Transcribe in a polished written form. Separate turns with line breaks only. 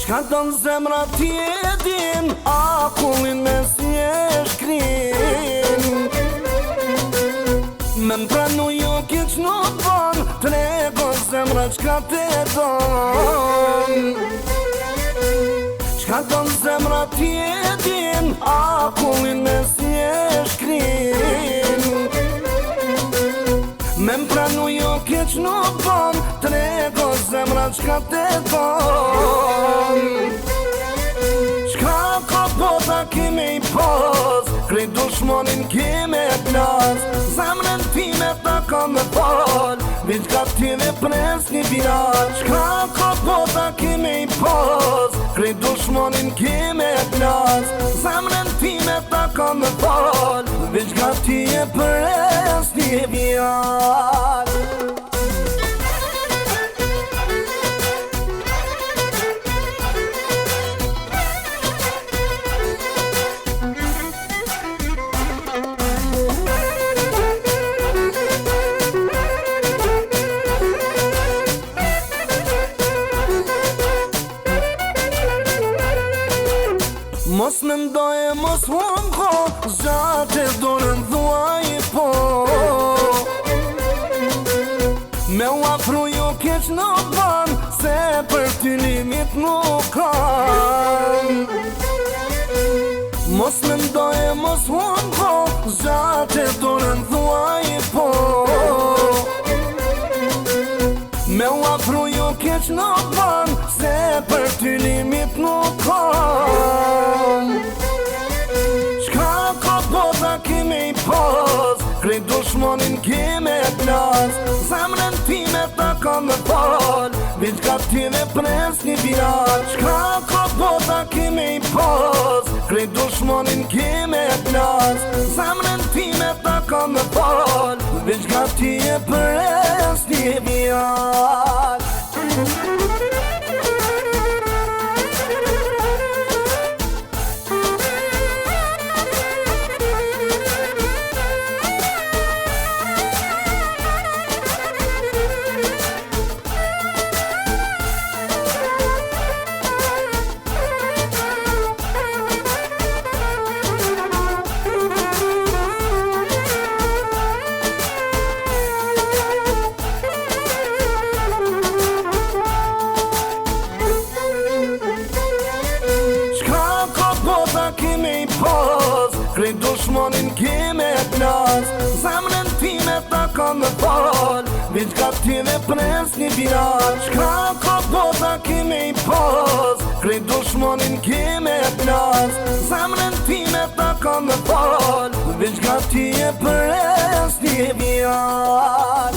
Qka don zemra t'jedin, akullin mes një shkrin. Me mpranu jo keq nuk bon, trego zemra qka te don. Qka don zemra t'jedin, akullin mes një shkrin. Me mpranu jo keq nuk bon, trego zemra qka te don. Qka ka bota kime i pos, krejt dushmonin kime e plas. Zemrën time ta ka me fal, veç ka t'jeve pres një virat. Qka ka bota kime i pos, krejt dushmonin kime e plas. Zemrën time ta ka me fal, veç ka t'jeve pres një virat. Mos me ndoje, mos huam ko, zate dorën thuaj po. Me u afru jo keq nuk ban, se për ty limit nuk kam. Mos me ndoje, mos huam ko, zate dorën thuaj po. Me u afru jo keq nuk ban, se për ty limit nuk kam. Qka ka bota kime i pos, krejt dushmonin kime e plas. Zemrën time ta ka me fal, veç ka t'jeve pres një virat. Qka ka bota kime i pos, krejt dushmonin kime e plas. Zemrën time ta ka me fal, veç ka t'jeve pres një virat. Kime i pos, krejt dushmonin kime e plas. Zemrën time ta ka me fal, veç ka t'jeve pres një virat. Qka ka bota kime i pos, krejt dushmonin kime e plas. Zemrën time ta ka me fal, veç ka t'jeve pres një virat.